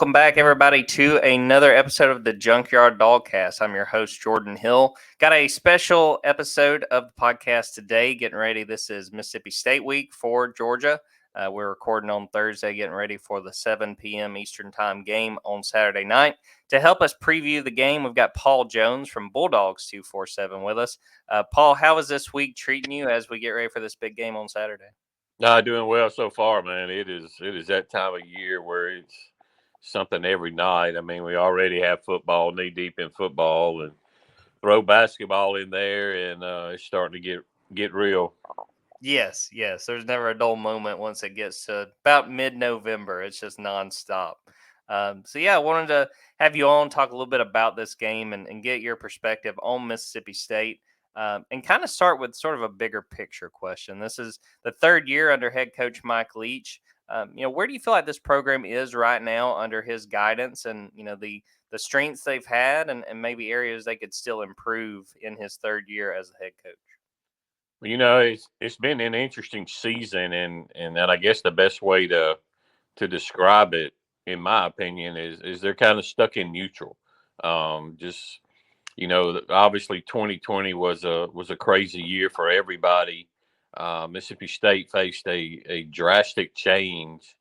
Welcome back, everybody, to another episode of the Junkyard Dawgcast. I'm your host, Jordan Hill. Got a special episode of the podcast today. Getting ready. This is Mississippi State week for Georgia. We're recording on Thursday, getting ready for the 7 p.m. Eastern Time game on Saturday night. To help us preview the game, we've got Paul Jones from Bulldogs 247 with us. Paul, how is this week treating you as we get ready for this big game on Saturday? Doing well so far, man. It is that time of year where it's something every night. I mean, we already have football, knee deep in football, and throw basketball in there, and it's starting to get real. Yes. There's never a dull moment once it gets to about mid-November. It's just nonstop. I wanted to have you on, talk a little bit about this game and get your perspective on Mississippi State. And kind of start with sort of a bigger picture question. This is the third year under head coach Mike Leach. Where do you feel like this program is right now under his guidance, and the strengths they've had, and maybe areas they could still improve in his third year as a head coach? Well, it's been an interesting season, and I guess the best way to describe it, in my opinion, is they're kind of stuck in neutral. Just obviously 2020 was a crazy year for everybody. Mississippi State faced a drastic change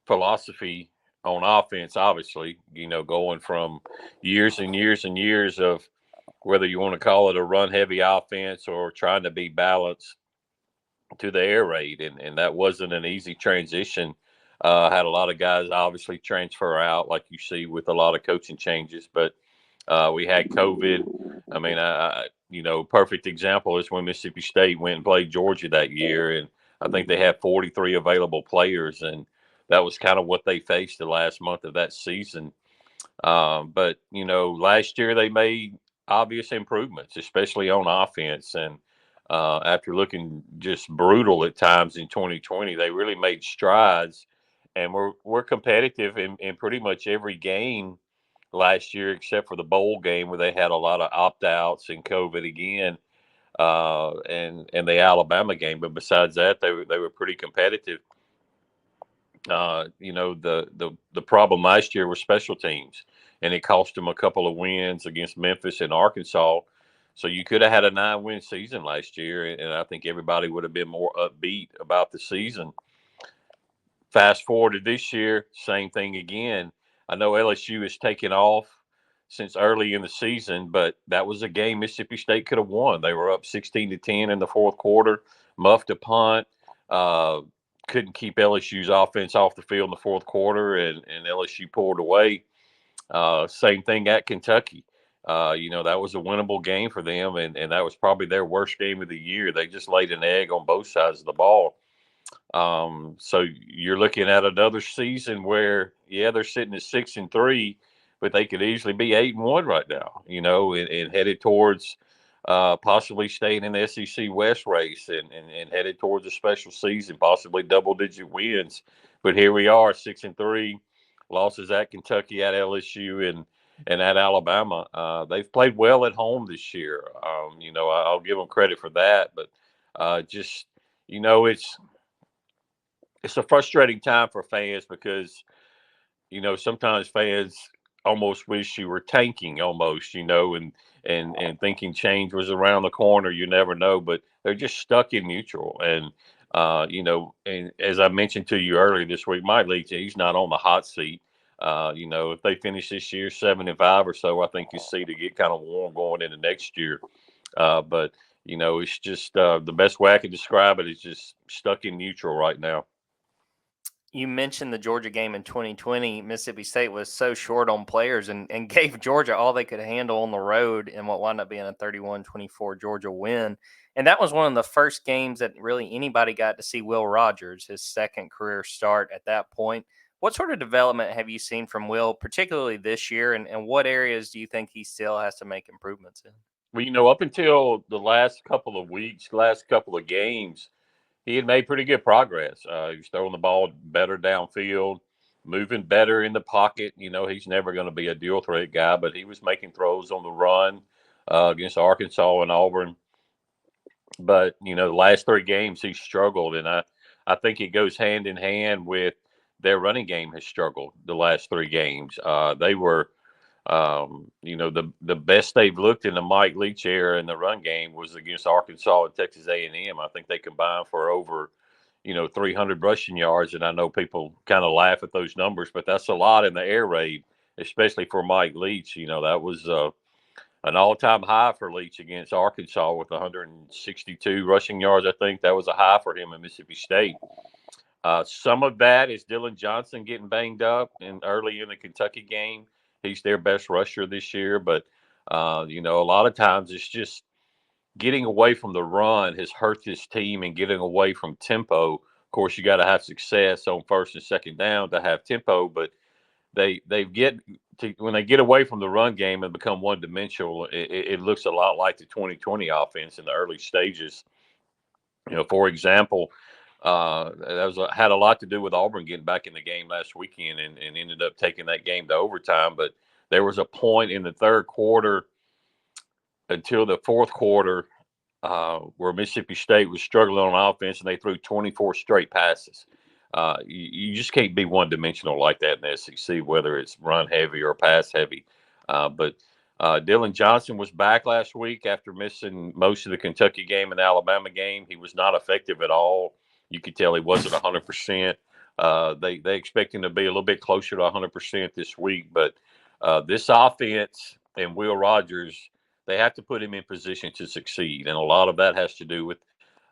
philosophy on offense, obviously, going from years and years and years of whether you want to call it a run heavy offense or trying to be balanced to the air raid. And that wasn't an easy transition. Had a lot of guys obviously transfer out, like you see with a lot of coaching changes, but we had COVID. I mean, perfect example is when Mississippi State went and played Georgia that year, and I think they had 43 available players, and that was kind of what they faced the last month of that season. But last year they made obvious improvements, especially on offense, and after looking just brutal at times in 2020, they really made strides, and we're competitive in pretty much every game last year, except for the bowl game where they had a lot of opt outs and COVID again, and the Alabama game. But besides that, they were pretty competitive. The problem last year was special teams, and it cost them a couple of wins against Memphis and Arkansas. So you could have had a 9-win season last year, and I think everybody would have been more upbeat about the season. Fast forward to this year, same thing again. I know LSU has taken off since early in the season, but that was a game Mississippi State could have won. They were up 16-10 in the fourth quarter, muffed a punt, uh, couldn't keep LSU's offense off the field in the fourth quarter, and LSU pulled away. Same thing at Kentucky. That was a winnable game for them, and that was probably their worst game of the year. They just laid an egg on both sides of the ball. So you're looking at another season where, yeah, they're sitting at 6-3, but they could easily be 8-1 right now, and headed towards possibly staying in the SEC West race and headed towards a special season, possibly double-digit wins. But here we are, 6-3, losses at Kentucky, at LSU, and at Alabama. They've played well at home this year. I'll give them credit for that, but just it's a frustrating time for fans because sometimes fans almost wish you were tanking almost, and thinking change was around the corner. You never know, but they're just stuck in neutral. And as I mentioned to you earlier this week, Mike Leach, he's not on the hot seat. If they finish this year 7-5 or so, I think you see to get kind of warm going into next year. But it's just the best way I can describe it is just stuck in neutral right now. You mentioned the Georgia game in 2020. Mississippi State was so short on players and gave Georgia all they could handle on the road in what wound up being a 31-24 Georgia win. And that was one of the first games that really anybody got to see Will Rogers, his second career start at that point. What sort of development have you seen from Will, particularly this year, and what areas do you think he still has to make improvements in? Well, up until the last couple of weeks, last couple of games, he had made pretty good progress. He was throwing the ball better downfield, moving better in the pocket. He's never going to be a dual threat guy, but he was making throws on the run against Arkansas and Auburn. But the last three games he struggled, and I think it goes hand in hand with their running game has struggled the last 3 games. They were, the best they've looked in the Mike Leach era in the run game was against Arkansas and Texas A&M. I think they combined for over 300 rushing yards. And I know people kind of laugh at those numbers, but that's a lot in the air raid, especially for Mike Leach. That was an all-time high for Leach against Arkansas with 162 rushing yards. I think that was a high for him in Mississippi State. Some of that is Dylan Johnson getting banged up and early in the Kentucky game. He's their best rusher this year, but a lot of times it's just getting away from the run has hurt this team, and getting away from tempo. Of course, you got to have success on first and second down to have tempo, but they get to, when they get away from the run game and become one dimensional, it looks a lot like the 2020 offense in the early stages. For example, had a lot to do with Auburn getting back in the game last weekend and ended up taking that game to overtime. But there was a point in the third quarter until the fourth quarter where Mississippi State was struggling on offense, and they threw 24 straight passes. You just can't be one dimensional like that in the SEC, whether it's run heavy or pass heavy. But Dylan Johnson was back last week after missing most of the Kentucky game and the Alabama game. He was not effective at all. You could tell he wasn't 100%. They expect him to be a little bit closer to 100% this week. But this offense and Will Rogers, they have to put him in position to succeed. And a lot of that has to do with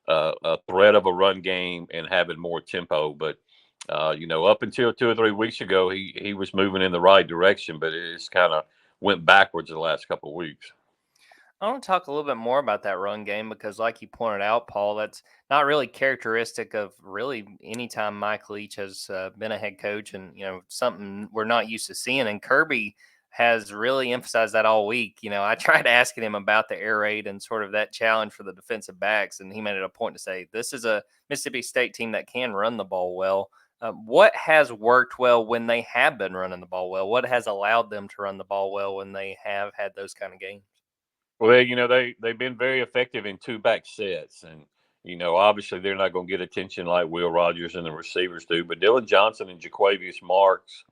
a threat of a run game and having more tempo. But, up until 2 or 3 weeks ago, he was moving in the right direction, but it's kind of went backwards the last couple of weeks. I want to talk a little bit more about that run game because, like you pointed out, Paul, that's not really characteristic of really any time Mike Leach has been a head coach, and something we're not used to seeing. And Kirby has really emphasized that all week. I tried asking him about the air raid and sort of that challenge for the defensive backs, and he made it a point to say this is a Mississippi State team that can run the ball well. What has worked well when they have been running the ball well? What has allowed them to run the ball well when they have had those kind of games? Well, they've been very effective in 2-back sets, and obviously they're not going to get attention like Will Rogers and the receivers do. But Dylan Johnson and Jaquavius Marks,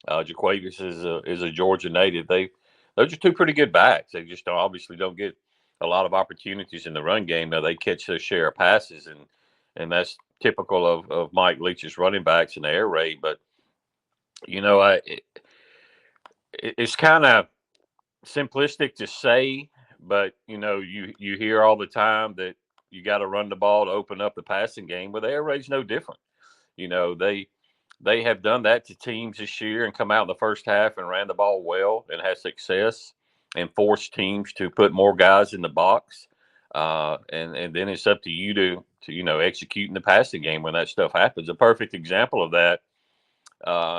Jaquavius is a Georgia native. Those are 2 pretty good backs. They just obviously don't get a lot of opportunities in the run game. Now they catch their share of passes, and that's typical of Mike Leach's running backs in the air raid. But it's kind of simplistic to say, but you hear all the time that you got to run the ball to open up the passing game. But the air raid's no different. They have done that to teams this year and come out in the first half and ran the ball well and had success and forced teams to put more guys in the box. And then it's up to you to execute in the passing game when that stuff happens. A perfect example of that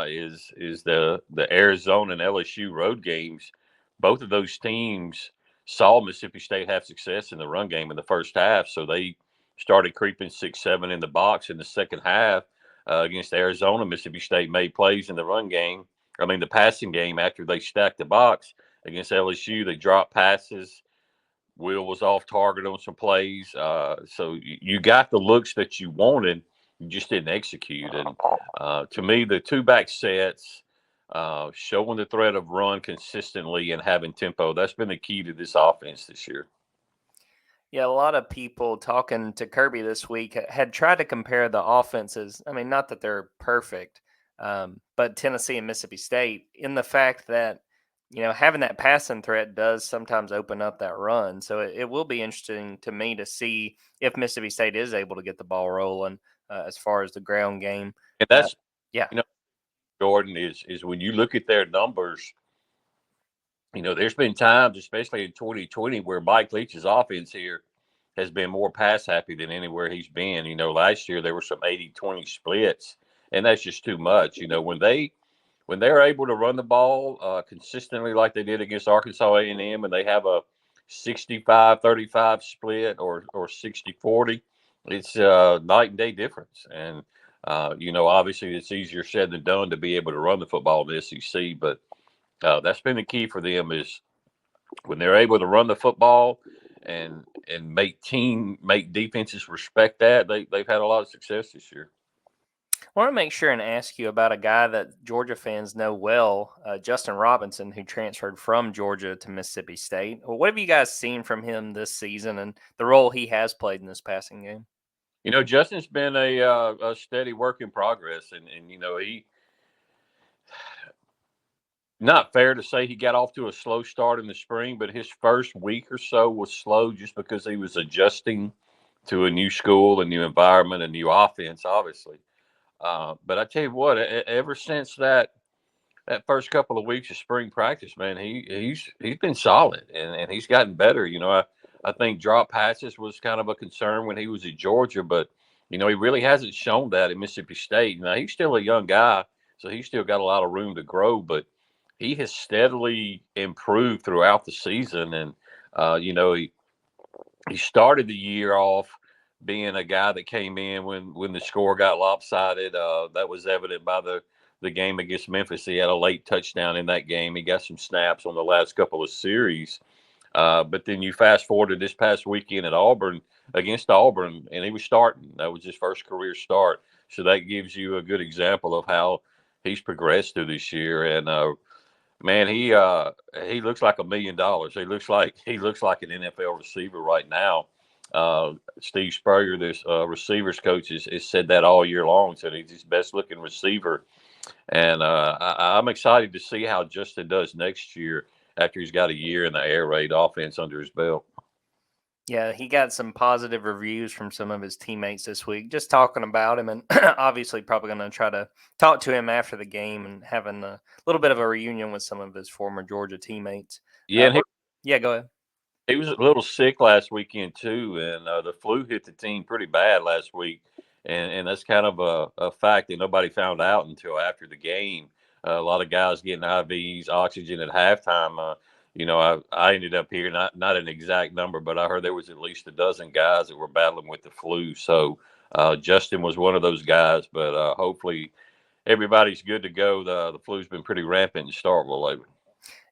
is the Arizona and LSU road games. Both of those teams saw Mississippi State have success in the run game in the first half, so they started creeping 6-7 in the box in the second half. Against Arizona, Mississippi State made plays in the run game. The passing game after they stacked the box. Against LSU, they dropped passes. Will was off target on some plays. So you got the looks that you wanted. You just didn't execute. And to me, the 2-back sets, showing the threat of run consistently and having tempo, that's been the key to this offense this year. Yeah, a lot of people talking to Kirby this week had tried to compare the offenses. Not that they're perfect, but Tennessee and Mississippi State in the fact that, having that passing threat does sometimes open up that run. So it will be interesting to me to see if Mississippi State is able to get the ball rolling as far as the ground game. And that's, yeah. Jordan, is when you look at their numbers, there's been times, especially in 2020, where Mike Leach's offense here has been more pass happy than anywhere he's been. Last year there were some 80-20 splits, and that's just too much. When they're able to run the ball consistently like they did against Arkansas A&M, and they have a 65-35 split or 60-40, it's a night and day difference. And obviously it's easier said than done to be able to run the football in the SEC, but that's been the key for them is when they're able to run the football and make defenses respect that, they've had a lot of success this year. I want to make sure and ask you about a guy that Georgia fans know well, Justin Robinson, who transferred from Georgia to Mississippi State. Well, what have you guys seen from him this season and the role he has played in this passing game? Justin's been a steady work in progress, and he not fair to say he got off to a slow start in the spring, but his first week or so was slow just because he was adjusting to a new school, a new environment, a new offense, obviously. But I tell you what, ever since that first couple of weeks of spring practice, man, he's been solid and he's gotten better. I think drop passes was kind of a concern when he was at Georgia, but he really hasn't shown that at Mississippi State. Now he's still a young guy, so he's still got a lot of room to grow, but he has steadily improved throughout the season. And he started the year off being a guy that came in when the score got lopsided. That was evident by the game against Memphis. He had a late touchdown in that game. He got some snaps on the last couple of series. But then you fast forward to this past weekend at against Auburn, and he was starting. That was his first career start. So that gives you a good example of how he's progressed through this year. And man, he looks like $1 million. He looks like an NFL receiver right now. Steve Spurrier, this receivers coach, has said that all year long. Said he's his best looking receiver, and I'm excited to see how Justin does next year after he's got a year in the air raid offense under his belt. Yeah, he got some positive reviews from some of his teammates this week, just talking about him, and obviously probably going to try to talk to him after the game and having a little bit of a reunion with some of his former Georgia teammates. Yeah, and Yeah, go ahead. he was a little sick last weekend too, and the flu hit the team pretty bad last week, and that's kind of a fact that nobody found out until after the game. A lot of guys getting IVs, oxygen at halftime. I ended up here not an exact number, but I heard there was at least a dozen guys that were battling with the flu. So Justin was one of those guys, but hopefully everybody's good to go. The flu's been pretty rampant in Starkville lately.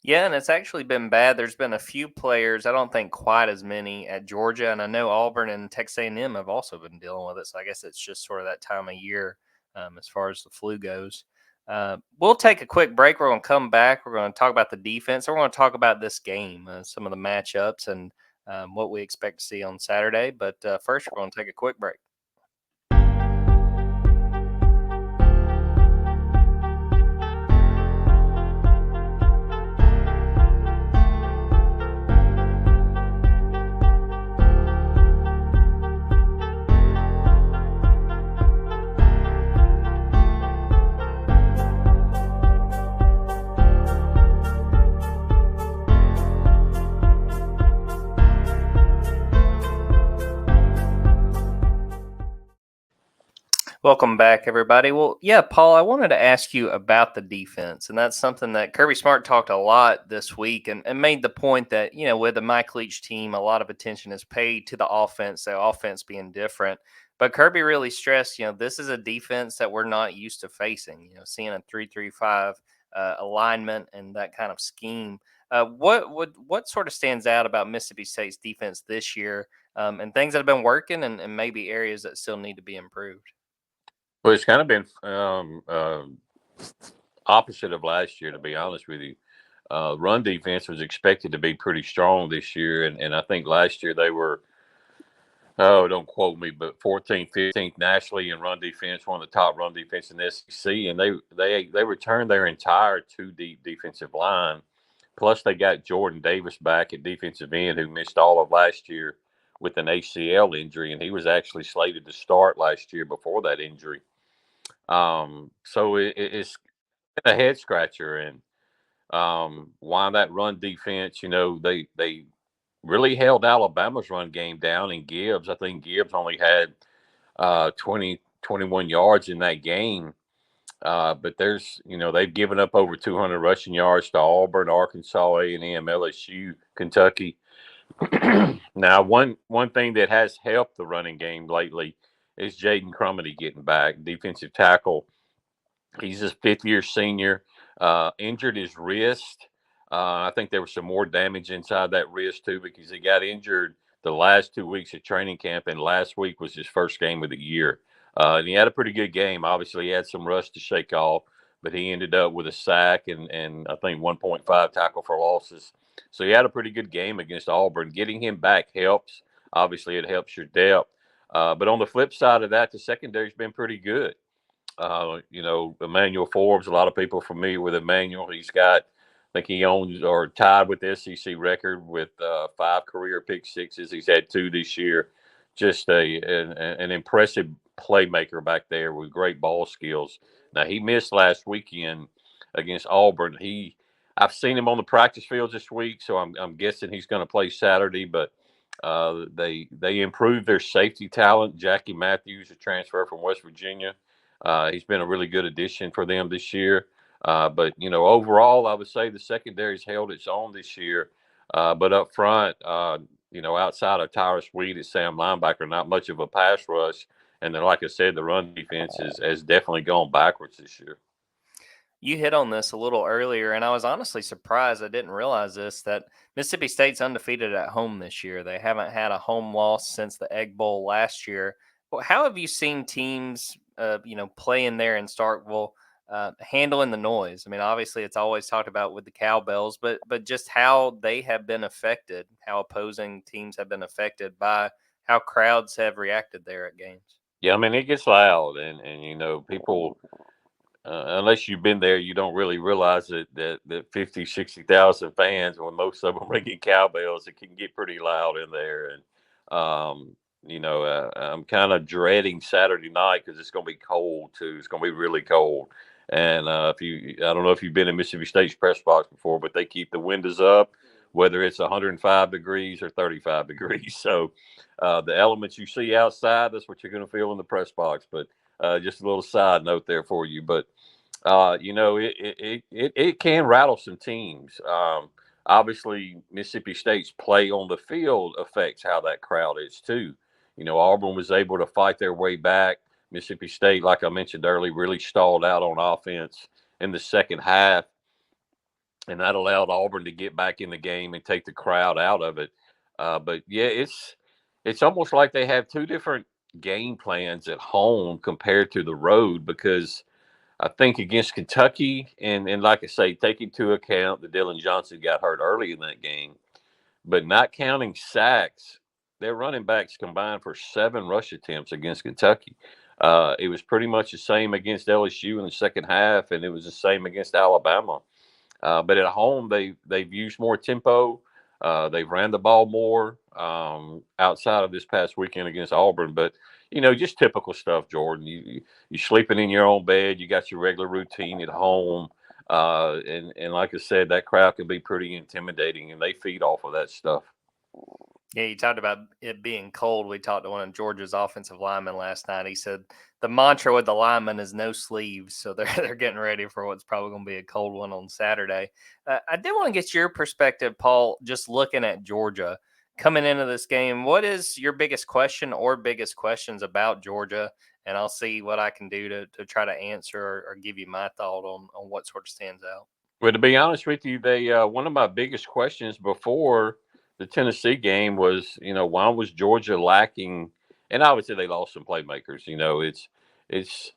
Yeah, and it's actually been bad. There's been a few players, I don't think quite as many at Georgia, and I know Auburn and Texas A&M have also been dealing with it. So I guess it's just sort of that time of year as far as the flu goes. We'll take a quick break. We're going to come back. We're going to talk about the defense. We're going to talk about this game, some of the matchups, and what we expect to see on Saturday. But first, we're going to take a quick break. Welcome back, everybody. Well, yeah, Paul, I wanted to ask you about the defense, and that's something that Kirby Smart talked a lot this week and made the point that, with the Mike Leach team, a lot of attention is paid to the offense, the offense being different. But Kirby really stressed, this is a defense that we're not used to facing, seeing a 3-3-5 alignment and that kind of scheme. What sort of stands out about Mississippi State's defense this year and things that have been working and maybe areas that still need to be improved? Well, it's kind of been opposite of last year, to be honest with you. Run defense was expected to be pretty strong this year, and I think last year they were, don't quote me, but 14th, 15th nationally in run defense, one of the top run defense in the SEC, and they returned their entire two-deep defensive line. Plus, they got Jordan Davis back at defensive end, who missed all of last year with an ACL injury, and he was actually slated to start last year before that injury. So it's a head scratcher, and why that run defense, they really held Alabama's run game down in Gibbs. I think Gibbs only had 21 yards in that game. But they've given up over 200 rushing yards to Auburn, Arkansas, A&M, LSU, Kentucky. Now, one thing that has helped the running game lately is Jaden Crumity getting back, defensive tackle. He's a fifth-year senior, injured his wrist. I think there was some more damage inside that wrist, too, because he got injured the last 2 weeks of training camp, and last week was his first game of the year. And he had a pretty good game. Obviously, he had some rust to shake off, but he ended up with a sack and I think 1.5 tackle for losses. So he had a pretty good game against Auburn. Getting him back helps. Obviously, it helps your depth. But on the flip side of that, the secondary's been pretty good. Emmanuel Forbes, a lot of people are familiar with Emmanuel. I think he owns or tied with the SEC record with 5 career pick sixes. He's had 2 this year. Just an impressive playmaker back there with great ball skills. Now, he missed last weekend against Auburn. I've seen him on the practice fields this week, so I'm guessing he's going to play Saturday. But they improved their safety talent. Jackie Matthews, a transfer from West Virginia. He's been a really good addition for them this year. But overall, I would say the secondary's held its own this year. But up front, outside of Tyrus Wheat at Sam linebacker, not much of a pass rush. And then, like I said, the run defense has definitely gone backwards this year. You hit on this a little earlier, and I was honestly surprised. I didn't realize this, that Mississippi State's undefeated at home this year. They haven't had a home loss since the Egg Bowl last year. Well, how have you seen teams, play in there in Starkville, handling the noise? I mean, obviously, it's always talked about with the cowbells, but just how they have been affected, how opposing teams have been affected by how crowds have reacted there at games. Yeah, I mean, it gets loud, and people. Unless you've been there, you don't really realize that 50, 60,000 fans, when most of them ringing cowbells, it can get pretty loud in there. And, I'm kind of dreading Saturday night because it's going to be cold too. It's going to be really cold. And I don't know if you've been in Mississippi State's press box before, but they keep the windows up, whether it's 105 degrees or 35 degrees. So the elements you see outside, that's what you're going to feel in the press box. But just a little side note there for you. But it can rattle some teams. Obviously, Mississippi State's play on the field affects how that crowd is too. Auburn was able to fight their way back. Mississippi State, like I mentioned earlier, really stalled out on offense in the second half, and that allowed Auburn to get back in the game and take the crowd out of it. But yeah, it's almost like they have 2 different game plans at home compared to the road, because I think against Kentucky, and like I say, take into account that Dylan Johnson got hurt early in that game, but not counting sacks, their running backs combined for 7 rush attempts against Kentucky. It was pretty much the same against LSU in the second half, and it was the same against Alabama. But at home, they've used more tempo. They've ran the ball more outside of this past weekend against Auburn. But just typical stuff, Jordan. You're sleeping in your own bed. You got your regular routine at home, and like I said, that crowd can be pretty intimidating, and they feed off of that stuff. Yeah, you talked about it being cold. We talked to one of Georgia's offensive linemen last night. He said the mantra with the linemen is no sleeves, so they're getting ready for what's probably going to be a cold one on Saturday. I did want to get your perspective, Paul. Just looking at Georgia coming into this game, what is your biggest question or biggest questions about Georgia? And I'll see what I can do to try to answer or give you my thought on what sort of stands out. Well, to be honest with you, they one of my biggest questions before the Tennessee game was, why was Georgia lacking? And obviously, they lost some playmakers. It's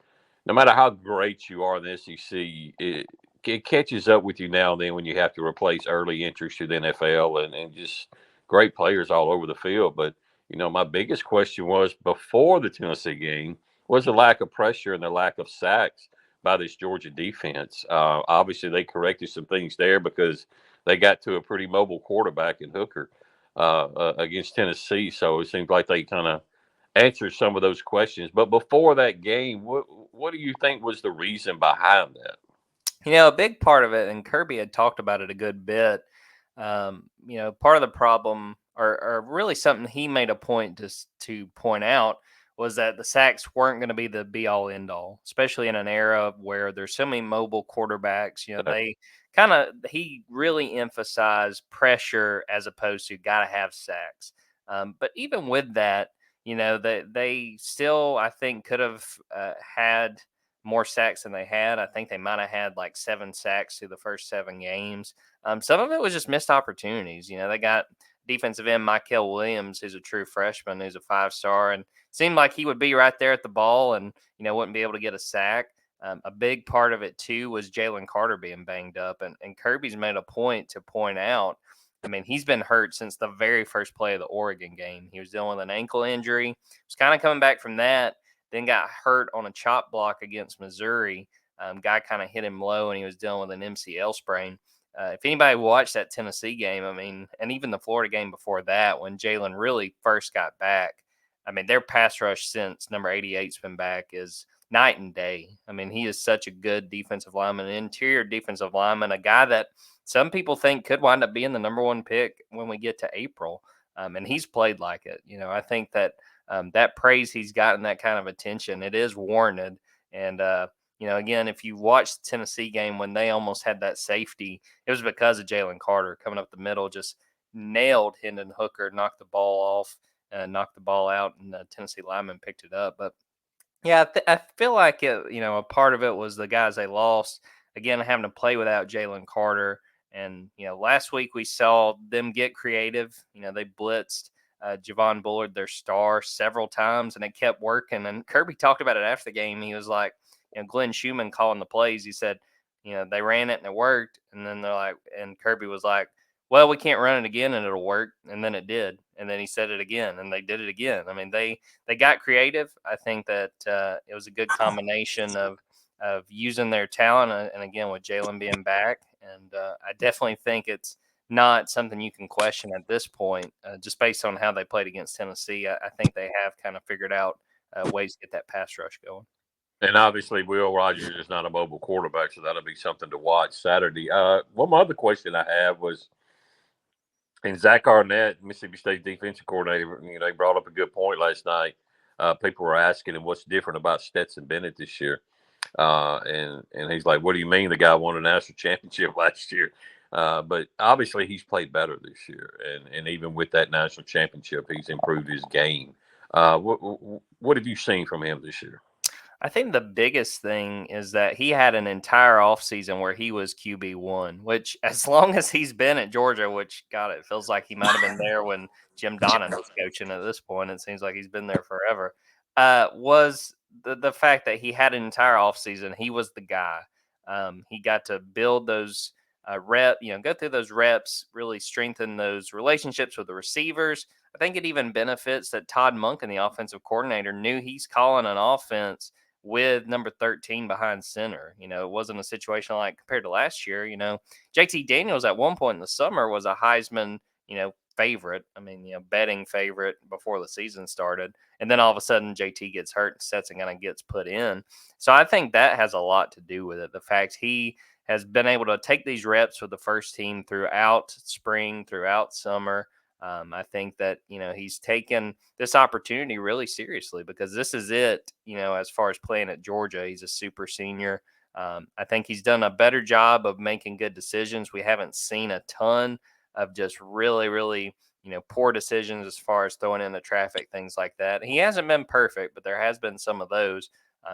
no matter how great you are in the SEC, it catches up with you now and then when you have to replace early entries to the NFL and just great players all over the field. But my biggest question was before the Tennessee game was the lack of pressure and the lack of sacks by this Georgia defense. Obviously, they corrected some things there because they got to a pretty mobile quarterback in Hooker against Tennessee. So it seems like they kind of answered some of those questions. But before that game, what do you think was the reason behind that? A big part of it, and Kirby had talked about it a good bit. Part of the problem, or really something he made a point to point out, was that the sacks weren't going to be the be all end all, especially in an era where there's so many mobile quarterbacks. He really emphasized pressure as opposed to got to have sacks. But even with that, they still, I think, could have had more sacks than they had. I think they might have had like 7 sacks through the first 7 games. Some of it was just missed opportunities. They got defensive end Michael Williams, who's a true freshman, who's a 5-star, and seemed like he would be right there at the ball and wouldn't be able to get a sack. A big part of it too was Jalen Carter being banged up, and Kirby's made a point to point out. I mean, he's been hurt since the very first play of the Oregon game. He was dealing with an ankle injury. Was kind of coming back from that, then got hurt on a chop block against Missouri. Guy kind of hit him low, and he was dealing with an MCL sprain. If anybody watched that Tennessee game, I mean, and even the Florida game before that, when Jalen really first got back, I mean, their pass rush since number 88's been back is night and day. I mean, he is such a good defensive lineman, an interior defensive lineman, a guy that some people think could wind up being the number one pick when we get to April. And he's played like it. I think that that praise he's gotten, that kind of attention, it is warranted. And, again, if you watch the Tennessee game when they almost had that safety, it was because of Jalen Carter coming up the middle, just nailed Hendon Hooker, knocked the ball off, knocked the ball out, and the Tennessee lineman picked it up. But yeah, I feel like a part of it was the guys they lost. Again, having to play without Jalen Carter, and last week we saw them get creative. They blitzed Javon Bullard, their star, several times, and it kept working. And Kirby talked about it after the game. He was like, Glenn Schumann calling the plays. He said, they ran it and it worked, and then they're like, and Kirby was like, well, we can't run it again and it'll work. And then it did. And then he said it again and they did it again. I mean, they got creative. I think that it was a good combination of using their talent. And again, with Jalen being back. And I definitely think it's not something you can question at this point, just based on how they played against Tennessee. I think they have kind of figured out ways to get that pass rush going. And obviously, Will Rogers is not a mobile quarterback, so that'll be something to watch Saturday. One other question I have was, and Zach Arnett, Mississippi State defensive coordinator, they brought up a good point last night. People were asking him what's different about Stetson Bennett this year. And he's like, what do you mean the guy won a national championship last year? But obviously he's played better this year. And even with that national championship, he's improved his game. What have you seen from him this year? I think the biggest thing is that he had an entire offseason where he was QB1, which as long as he's been at Georgia, which, God, it feels like he might have been there when Jim Donnan was coaching at this point. It seems like he's been there forever. Was the fact that he had an entire offseason. He was the guy. He got to build those go through those reps, really strengthen those relationships with the receivers. I think it even benefits that Todd Monken, the offensive coordinator, knew he's calling an offense with number 13 behind center. It wasn't a situation like compared to last year. JT Daniels at one point in the summer was a Heisman, favorite. I mean, betting favorite before the season started. And then all of a sudden JT gets hurt and Stetson kind of gets put in. So I think that has a lot to do with it. The fact he has been able to take these reps with the first team throughout spring, throughout summer. I think that, he's taken this opportunity really seriously because this is it, as far as playing at Georgia. He's a super senior. I think he's done a better job of making good decisions. We haven't seen a ton of just really, really, poor decisions as far as throwing in the traffic, things like that. He hasn't been perfect, but there has been some of those.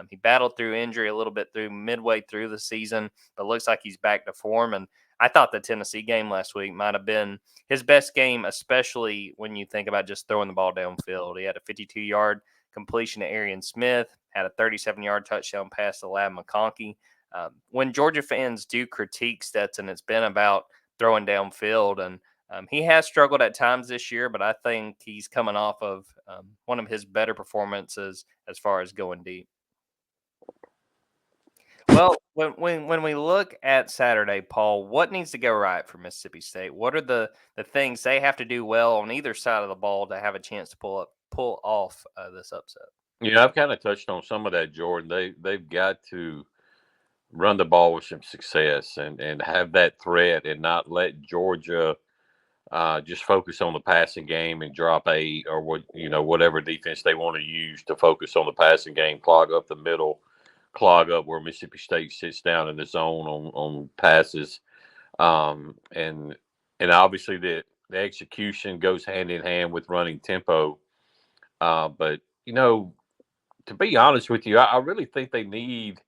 He battled through injury a little bit through midway through the season, but looks like he's back to form. And I thought the Tennessee game last week might have been his best game, especially when you think about just throwing the ball downfield. He had a 52-yard completion to Arian Smith, had a 37-yard touchdown pass to Lab McConkey. When Georgia fans do critique Stetson, it's been about throwing downfield, and he has struggled at times this year, but I think he's coming off of one of his better performances as far as going deep. Well, when we look at Saturday, Paul, what needs to go right for Mississippi State? What are the things they have to do well on either side of the ball to have a chance to pull off this upset? I've kind of touched on some of that, Jordan. They've got to run the ball with some success and have that threat and not let Georgia just focus on the passing game and drop 8 or whatever defense they want to use to focus on the passing game, clog up the middle, clog up where Mississippi State sits down in the zone on passes, and obviously the execution goes hand in hand with running tempo. But to be honest with you, I really think they need,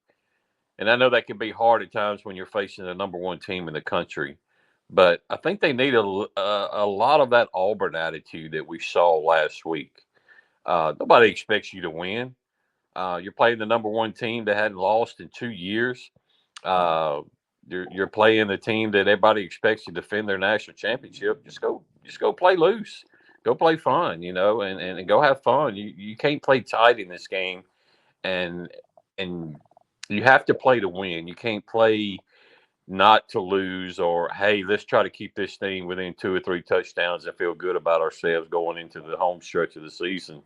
and I know that can be hard at times when you're facing the number one team in the country, but I think they need a lot of that Auburn attitude that we saw last week. Nobody expects you to win. You're playing the number one team that hadn't lost in 2 years. Uh, you're playing the team that everybody expects to defend their national championship. Just go play loose, go play fun, and go have fun. You can't play tight in this game, and and you have to play to win. You can't play not to lose, or hey, let's try to keep this thing within 2 or 3 touchdowns and feel good about ourselves going into the home stretch of the season.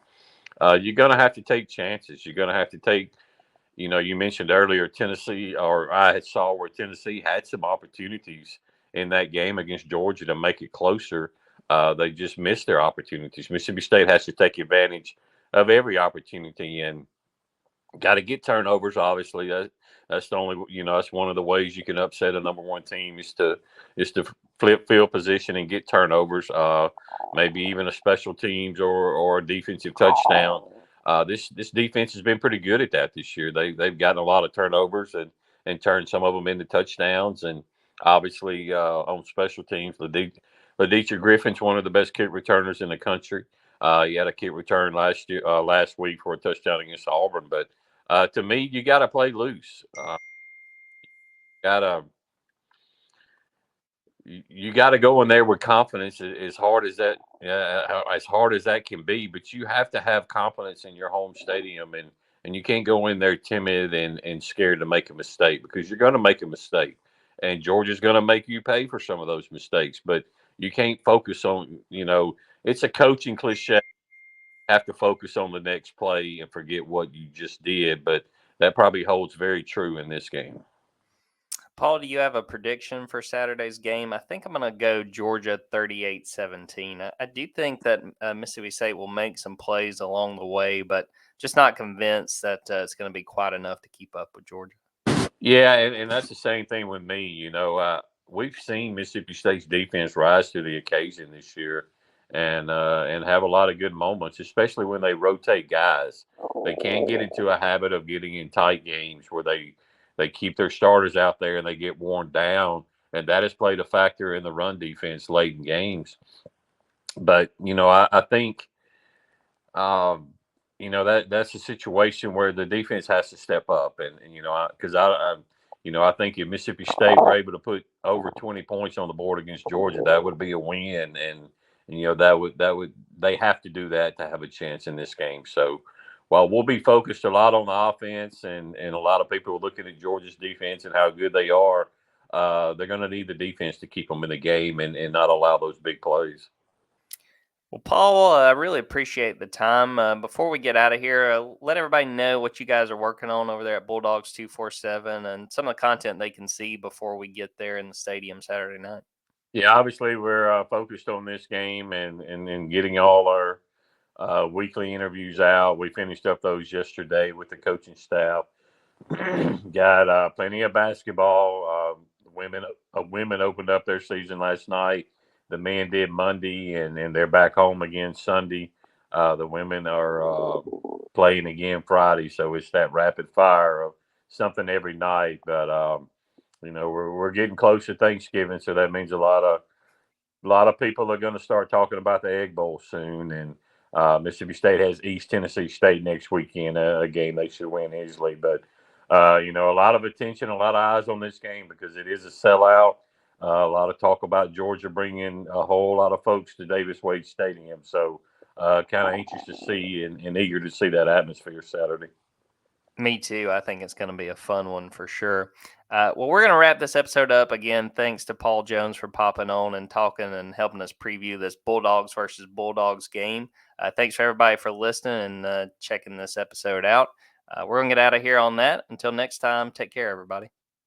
You're going to have to take chances. You're going to have to take, you mentioned earlier Tennessee, or I had saw where Tennessee had some opportunities in that game against Georgia to make it closer. They just missed their opportunities. Mississippi State has to take advantage of every opportunity, and got to get turnovers. Obviously, that's the only, that's one of the ways you can upset a number one team is to flip field position and get turnovers. Maybe even a special teams or a defensive touchdown. This defense has been pretty good at that this year. They've gotten a lot of turnovers and turned some of them into touchdowns. And obviously on special teams, Laditra Griffin's one of the best kick returners in the country. He had a kick return last week for a touchdown against Auburn. But to me, you got to play loose. Gotta you got to go in there with confidence. As hard as that can be, but you have to have confidence in your home stadium, and you can't go in there timid and scared to make a mistake, because you're going to make a mistake, and Georgia's going to make you pay for some of those mistakes. But you can't focus on, it's a coaching cliche. Have to focus on the next play and forget what you just did, but that probably holds very true in this game. Paul, do you have a prediction for Saturday's game? I think I'm going to go Georgia 38-17. I do think that Mississippi State will make some plays along the way, but just not convinced that it's going to be quite enough to keep up with Georgia. Yeah, and that's the same thing with me. We've seen Mississippi State's defense rise to the occasion this year, and have a lot of good moments, especially when they rotate guys. They can get into a habit of getting in tight games where they keep their starters out there and they get worn down, and that has played a factor in the run defense late in games. But I think um, that's a situation where the defense has to step up, and because I think if Mississippi State were able to put over 20 points on the board against Georgia, that would be a win, and that would they have to do that to have a chance in this game. So while we'll be focused a lot on the offense, and a lot of people are looking at Georgia's defense and how good they are, they're going to need the defense to keep them in the game and not allow those big plays. Well, Paul, I really appreciate the time. Before we get out of here, let everybody know what you guys are working on over there at Bulldogs 247 and some of the content they can see before we get there in the stadium Saturday night. Yeah, obviously we're focused on this game and getting all our weekly interviews out. We finished up those yesterday with the coaching staff. Got plenty of basketball. Women opened up their season last night. The men did Monday, and they're back home again Sunday. The women are playing again Friday, so it's that rapid fire of something every night. But we're getting close to Thanksgiving, so that means a lot of people are going to start talking about the Egg Bowl soon. And Mississippi State has East Tennessee State next weekend, a game they should win easily. But a lot of attention, a lot of eyes on this game because it is a sellout. A lot of talk about Georgia bringing a whole lot of folks to Davis Wade Stadium. So kind of anxious to see and eager to see that atmosphere Saturday. Me too. I think it's going to be a fun one for sure. Well, we're going to wrap this episode up again. Thanks to Paul Jones for popping on and talking and helping us preview this Bulldogs versus Bulldogs game. Thanks for everybody for listening and checking this episode out. We're going to get out of here on that. Until next time, take care, everybody.